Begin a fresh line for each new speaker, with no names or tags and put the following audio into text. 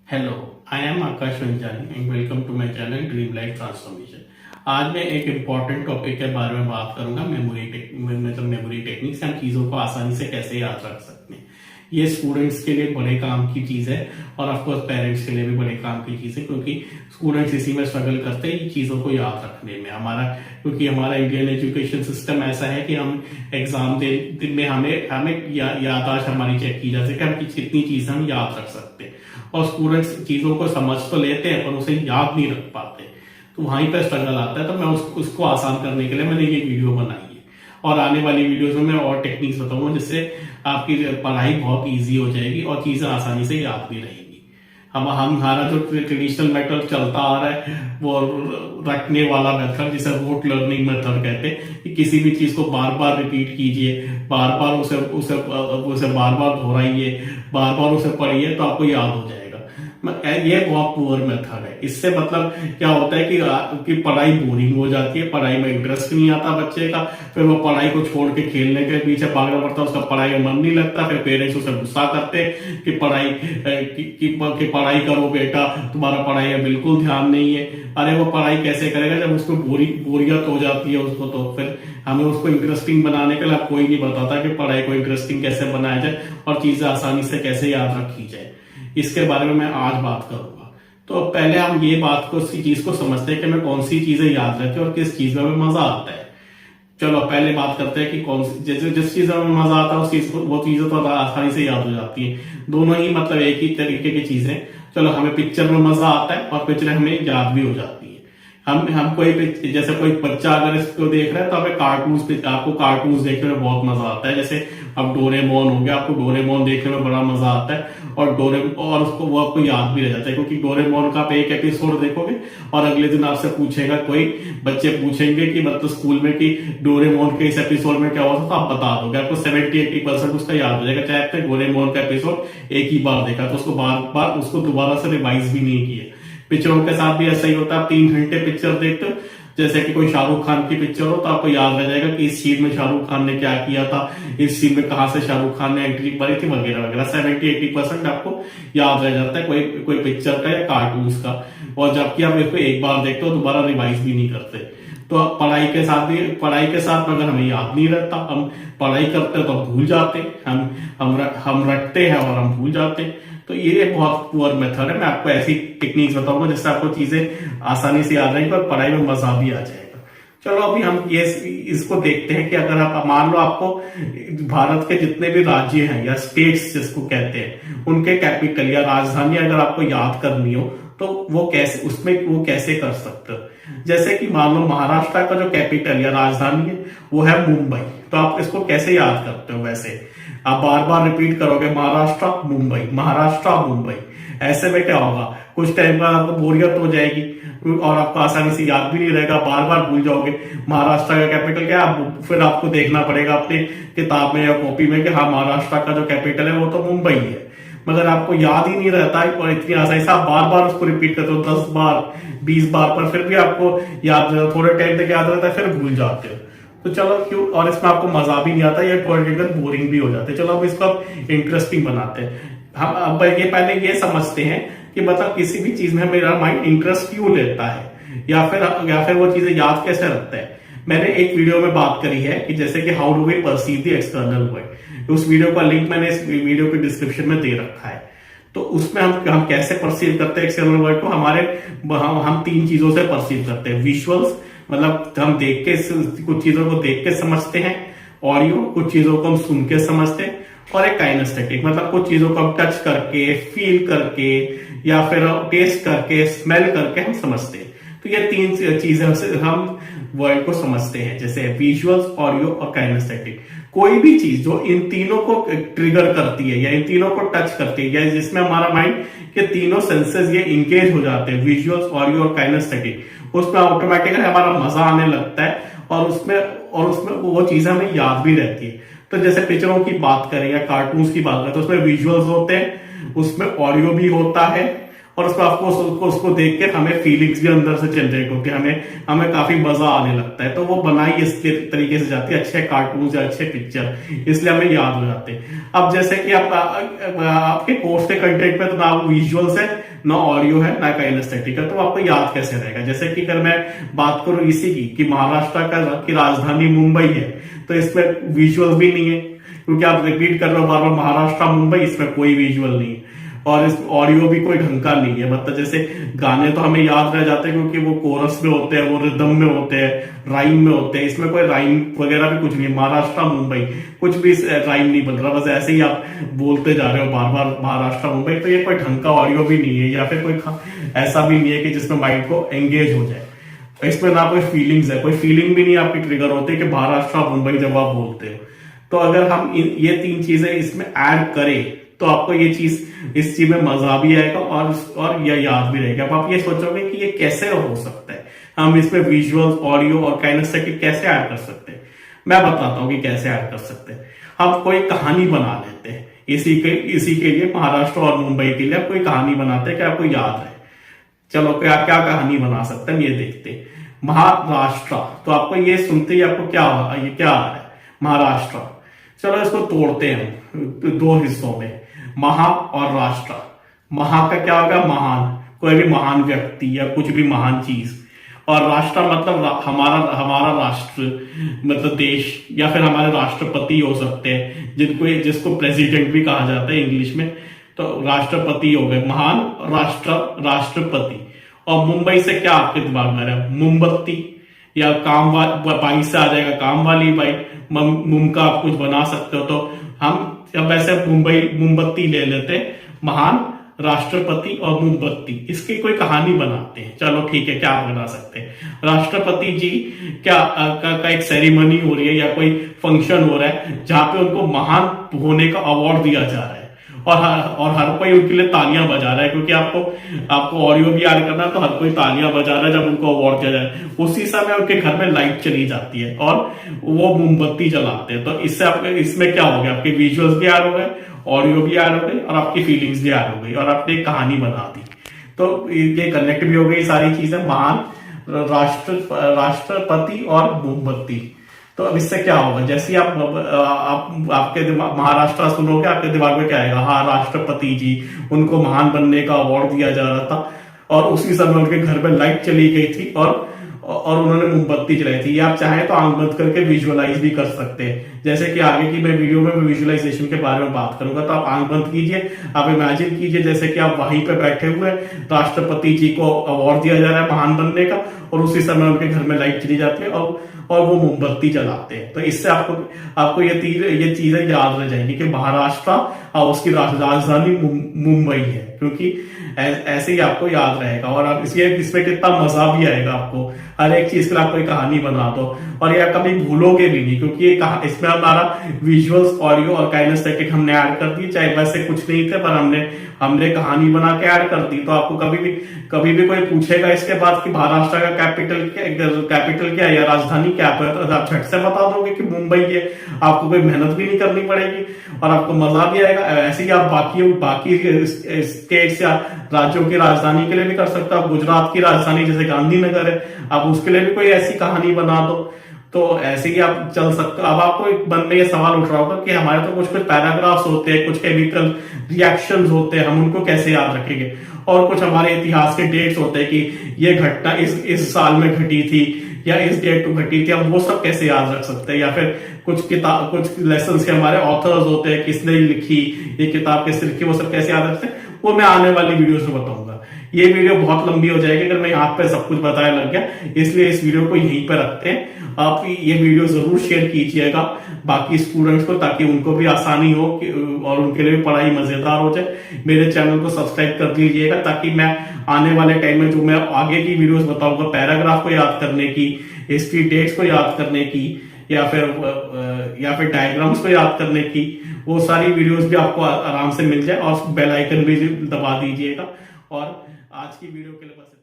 Hello, I am Akash Ranjani and welcome to my channel dream life transformation. आज मैं एक important topic के बारे में बात करूंगा, मेमोरी टेक्निक से हम चीजों को आसानी से कैसे याद रख सकते हैं। ये स्टूडेंट्स के लिए बड़े काम की चीज है और ऑफ कोर्स पेरेंट्स के लिए भी बड़े काम की चीज है, क्योंकि स्टूडेंट्स इसी में स्ट्रगल करते हैं चीजों को याद रखने में। क्योंकि हमारा इंडियन एजुकेशन सिस्टम ऐसा है कि हम एग्जाम दिन में हमें याददाश्त हमारी चेक की जा सके, हम कितनी चीजें हम याद रख सकते हैं। और स्टूडेंट्स चीजों को समझ तो लेते हैं पर उसे याद नहीं रख पाते, तो वहीं पर स्ट्रगल आता है। तो मैं उसको आसान करने के लिए मैंने ये वीडियो बनाई है और आने वाली वीडियोस में मैं और टेक्निक्स बताऊंगा जिससे आपकी पढ़ाई बहुत इजी हो जाएगी और चीजें आसानी से याद भी रहेगी। हमारा जो ट्रेडिशनल मेथड चलता आ रहा है वो रखने वाला मेथड, जिसे रोट लर्निंग मेथड कहते हैं, कि किसी भी चीज को बार बार रिपीट कीजिए, बार बार उसे बार बार दोहराइए, बार बार उसे पढ़िए तो आपको याद हो जाएगा। ये बहुत पुअर मेथड है। इससे मतलब क्या होता है कि पढ़ाई बोरिंग हो जाती है, पढ़ाई में इंटरेस्ट नहीं आता बच्चे का, फिर वो पढ़ाई को छोड़ के खेलने के पीछे भागना पड़ता है, उसका पढ़ाई में मन नहीं लगता, फिर पेरेंट्स उसे गुस्सा करते हैं कि पढ़ाई करो बेटा, तुम्हारा पढ़ाई में बिल्कुल ध्यान नहीं है। अरे वो पढ़ाई कैसे करेगा जब उसको बोरियत हो जाती है उसको, तो फिर हमें उसको इंटरेस्टिंग बनाने के लिए कोई नहीं बताता कि पढ़ाई को इंटरेस्टिंग कैसे बनाया जाए और चीजें आसानी से कैसे याद रखी जाए। इसके बारे में मैं आज बात करूंगा। तो पहले हम ये चीज को समझते हैं कि हमें कौन सी चीजें याद रहती है और किस चीज में हमें मजा आता है। चलो पहले बात करते हैं कि कौन सी जिस चीज में मजा आता है वो चीजें तो आसानी से याद हो जाती है। दोनों ही मतलब एक ही तरीके की चीजें। चलो हमें पिक्चर में मजा आता है और पिक्चर हमें याद भी हो जाती है। हम जैसे कोई बच्चा अगर इसको देख रहा है तो आपको कार्टून्स देखने में बहुत मजा आता है। जैसे अब डोरेमोन हो गया, आपको डोरेमोन देखने में बड़ा मजा आता है और वो आपको याद भी रह जाता है, क्योंकि डोरेमोन का आप एक एपिसोड देखोगे और अगले दिन आपसे पूछेगा, कोई बच्चे पूछेंगे कि मतलब स्कूल में कि डोरेमोन के इस एपिसोड में क्या हुआ था, तो आप बता दोगे। आपको 70-80% उसका याद हो जाएगा, चाहे आपने डोरेमोन का एपिसोड एक ही बार देखा तो उसको दोबारा से रिवाइज भी नहीं किया। पिक्चरों के साथ भी ऐसा ही होता है। आप 3 घंटे पिक्चर देखते हो, जैसे कि कोई शाहरुख खान की पिक्चर हो तो आपको याद रह जाएगा कि इस सीन में शाहरुख खान ने क्या किया था, इस सीन में कहां से शाहरुख खान ने एंट्री मारी थी, वगैरह वगैरह। 70-80% आपको याद रह जाता है कोई पिक्चर का या कार्टून का। और जबकि आप इसको एक बार देखते हो दोबारा रिवाइज भी नहीं करते। तो पढ़ाई के साथ अगर हमें याद नहीं रहता, हम पढ़ाई करते हैं तो भूल जाते, हम रटते हैं और हम भूल जाते। तो ये बहुत पुअर मेथड है। मैं आपको ऐसी टेक्निक्स बताऊंगा जिससे आपको चीजें आसानी से याद रहेंगी और पढ़ाई में मजा भी आ जाएगा। चलो अभी हम इसको देखते हैं कि अगर आप मान लो आपको भारत के जितने भी राज्य हैं या स्टेट्स जिसको कहते हैं उनके कैपिटल या राजधानी अगर आपको याद करनी हो तो वो कैसे कर सकते हो। जैसे कि मान लो महाराष्ट्र का जो कैपिटल या राजधानी है वो है मुंबई, तो आप इसको कैसे याद करते हो। वैसे आप बार बार रिपीट करोगे महाराष्ट्र मुंबई, ऐसे में क्या होगा, कुछ टाइम बाद आपको बोरियत हो जाएगी और आपको आसानी से याद भी नहीं रहेगा, बार बार भूल जाओगे महाराष्ट्र का कैपिटल क्या है। फिर आपको देखना पड़ेगा अपनी किताब में या कॉपी में कि हाँ महाराष्ट्र का जो कैपिटल है वो तो मुंबई है, मगर आपको याद ही नहीं रहता है। और इतनी आसानी से आप बार बार उसको रिपीट करते हो 10 बार 20 बार, पर फिर भी आपको याद, थोड़े टाइम तक याद रहता है, फिर भूल जाते हो। तो चलो क्यों, और इसमें आपको मजा भी नहीं आता, ये थोड़ी देर बोरिंग भी हो जाते हैं। चलो अब इसको इंटरेस्टिंग बनाते हैं। हम अब पहले ये समझते हैं कि मतलब किसी भी चीज में मेरा माइंड इंटरेस्ट क्यों लेता है या फिर वो चीजें याद कैसे रखता है। मैंने एक वीडियो में बात करी है कि जैसे कि how do we perceive the external world. उस वीडियो का लिंक मैंने इस वीडियो के डिस्क्रिप्शन में दे रखा है। तो उसमें हम कैसे परसीव करते हैं एक्सटर्नल वर्ल्ड को। हम 3 चीजों से परसीव करते हैं। विजुअल्स, मतलब हम देख के कुछ चीजों को देख के समझते हैं। ऑडियो, कुछ चीजों को हम सुन के समझते हैं। और एक काइनेस्थेटिक, मतलब कुछ चीजों को हम टच करके, फील करके या फिर टेस्ट करके, स्मेल करके हम समझते हैं। तो ये 3 चीजें से हम वर्ल्ड को समझते हैं, जैसे विजुअल्स, ऑडियो और काइनेस्थेटिक। कोई भी चीज जो इन तीनों को ट्रिगर करती है या इन तीनों को टच करती है या जिसमें हमारा माइंड के तीनों सेंसेस ये इंगेज हो जाते हैं, विजुअल्स, ऑडियो और काइनेस्थेटिक, उसमें ऑटोमेटिकली हमारा मजा आने लगता है और उसमें वो चीजें हमें याद भी रहती है। तो जैसे पिक्चरों की बात करें या कार्टून्स की बात करें तो उसमें विजुअल्स होते हैं, उसमें ऑडियो भी होता है और उसको आपको उसको देख के हमें फीलिंग्स भी अंदर से जनरेट होती है, हमें काफी मजा आने लगता है। तो वो बनाई इसके तरीके से जाती है, अच्छे कार्टून या अच्छे पिक्चर, इसलिए हमें याद हो जाते हैं। अब जैसे कि आपके कोर्स के कंटेंट में तो ना विजुअल्स है, ना ऑडियो है, ना काइनेस्थेटिक है, तो आपको याद कैसे रहेगा? जैसे कि अगर मैं बात करूं इसी की महाराष्ट्र की राजधानी मुंबई है, तो इसमें विजुअल भी नहीं है, क्योंकि आप रिपीट कर रहे हो बार बार महाराष्ट्र मुंबई, इसमें कोई विजुअल नहीं है और इस ऑडियो भी कोई ढंग का नहीं है। मतलब जैसे गाने तो हमें याद रह जाते हैं क्योंकि वो कोरस में होते हैं, वो रिदम में होते हैं, राइम में होते हैं, इसमें कोई राइम वगैरह भी कुछ नहीं है। महाराष्ट्र मुंबई कुछ भी राइम नहीं बन रहा, बस ऐसे ही आप बोलते जा रहे हो बार बार महाराष्ट्र मुंबई, तो ये कोई ढंग का ऑडियो भी नहीं है, या फिर कोई ऐसा भी नहीं है कि जिसमें माइंड को एंगेज हो जाए। इसमें ना कोई फीलिंग्स है, कोई फीलिंग भी नहीं आपकी ट्रिगर होती कि महाराष्ट्र मुंबई जब आप बोलते हो। तो अगर हम ये 3 चीजें इसमें ऐड करें तो आपको इस चीज में मजा भी आएगा और यह याद भी रहेगा। अब आप ये सोचोगे कि ये कैसे हो सकता है, हम इसमें विजुअल्स, ऑडियो और काइनेस्थेटिक कैसे ऐड कर सकते हैं। मैं बताता हूँ कि कैसे ऐड कर सकते हैं। हम कोई कहानी बना लेते हैं, इसी के लिए महाराष्ट्र और मुंबई के लिए आप कोई कहानी बनाते हैं कि आपको याद है। चलो क्या कहानी बना सकते हैं ये देखते हैं। महाराष्ट्र, तो आपको ये सुनते ही आपको क्या आ रहा है? महाराष्ट्र। चलो इसको तोड़ते हैं 2 हिस्सों में, महा और राष्ट्र। महा का क्या होगा? महान, कोई भी महान व्यक्ति या कुछ भी महान चीज, और राष्ट्र मतलब हमारा राष्ट्र, मतलब देश, या फिर हमारे राष्ट्रपति हो सकते हैं, जिसको प्रेसिडेंट भी कहा जाता है इंग्लिश में। तो राष्ट्रपति हो गए, महान राष्ट्रपति। और मुंबई से क्या आपके दिमाग में आ रहा है? मोमबत्ती, या काम बाई से आ जाएगा काम वाली बाई, मुम का आप कुछ बना सकते हो। तो हम जब ऐसे मोमबत्ती ले लेते, महान राष्ट्रपति और मोमबत्ती, इसकी कोई कहानी बनाते हैं। चलो ठीक है, क्या बना सकते हैं? राष्ट्रपति जी का एक सेरेमनी हो रही है या कोई फंक्शन हो रहा है जहां पे उनको महान होने का अवार्ड दिया जा रहा है, और हर कोई उनके लिए तालियां बजा रहा है, क्योंकि आपको ऑडियो भी ऐड करना है, तो हर कोई तालियां बजा रहा है जब उनको अवार्ड दिया जाए। उसी समय उनके घर में लाइट चली जाती है और वो मोमबत्ती जलाते हैं। तो इसमें क्या हो गया? आपके विजुअल्स भी ऐड हो गए, ऑडियो भी ऐड हो गई, और आपकी फीलिंग्स भी ऐड हो गई, और आपने एक कहानी बना दी। तो ये कनेक्ट भी हो गई सारी चीजें, महान राष्ट्रपति और मोमबत्ती। तो अब इससे क्या होगा? जैसे आपके दिमाग महाराष्ट्र सुनोगे, आपके दिमाग में क्या आएगा? हाँ, राष्ट्रपति जी, उनको महान बनने का अवार्ड दिया जा रहा था, और उसी समय उनके घर में लाइट चली गई थी और उन्होंने मोमबत्ती जलाई थी। ये आप चाहें तो आंख बंद करके विजुअलाइज भी कर सकते हैं। जैसे कि आगे की मैं वीडियो में विजुअलाइजेशन के बारे में बात करूंगा, तो आप आंख बंद कीजिए, आप इमेजिन कीजिए जैसे कि आप वहीं पे बैठे हुए, राष्ट्रपति जी को अवार्ड दिया जा रहा है महान बनने का, और उसी समय उनके घर में लाइट चली जाती है और वो मोमबत्ती जलाते हैं। तो इससे आपको ये चीजें याद रह जाएंगी कि महाराष्ट्र और उसकी राजधानी मुंबई है, क्योंकि ऐसे ही आपको याद रहेगा। और आप इसमें कितना मजा भी आएगा आपको, हर एक चीज के लिए आप कोई कहानी बना दो, और ये कभी भूलोगे भी नहीं, क्योंकि इसमें हमारा विजुअल्स, ऑडियो और काइनेस्थेटिक हमने ऐड कर दी। चाहे वैसे कुछ नहीं थे, पर हमने कहानी बना के ऐड कर दी। तो आपको कभी भी कोई पूछेगा इसके बाद कि महाराष्ट्र का कैपिटल क्या है या राजधानी क्या है, तो आप झट से बता दोगे कि मुंबई है। आपको कोई मेहनत भी नहीं करनी पड़ेगी और आपको मजा भी आएगा। ऐसे ही आप बाकी स्टेट्स या राज्यों की राजधानी के लिए भी कर सकते हो। आप गुजरात की राजधानी जैसे गांधीनगर है, आप उसके लिए भी कोई ऐसी कहानी बना दो, तो ऐसे ही आप चल सकते हो। अब आपको एक मन में ये सवाल उठ रहा होगा कि हमारे तो कुछ पैराग्राफ्स होते हैं, कुछ केमिकल रिएक्शंस होते हैं, हम उनको कैसे याद रखेंगे? और कुछ हमारे इतिहास के डेट्स होते हैं कि ये घटना इस साल में घटी थी या इस डेट को घटी थी, हम वो सब कैसे याद रख सकते हैं? या फिर कुछ लेसन के हमारे ऑथर्स होते हैं, किसने लिखी, ये किताब किस लिखी, वो सब कैसे याद रखते हैं? वो मैं आने वाली वीडियोस में बताऊंगा। ये वीडियो बहुत लंबी हो जाएगी अगर मैं यहाँ पे सब कुछ बताने लग गया, इसलिए इस वीडियो को यहीं पे रखते हैं। आप ये वीडियो जरूर शेयर कीजिएगा बाकी स्टूडेंट्स को, ताकि उनको भी आसानी हो और उनके लिए भी पढ़ाई मजेदार हो जाए। मेरे चैनल को सब्सक्राइब कर लीजिएगा, ताकि मैं आने वाले टाइम में जो मैं आगे की वीडियोस बताऊंगा, पैराग्राफ को याद करने की, हिस्ट्री डेट्स को याद करने की, या फिर डायग्राम्स को याद करने की, वो सारी वीडियोस भी आपको आराम से मिल जाए। और बेल आइकन भी दबा दीजिएगा। और आज की वीडियो के लिए बस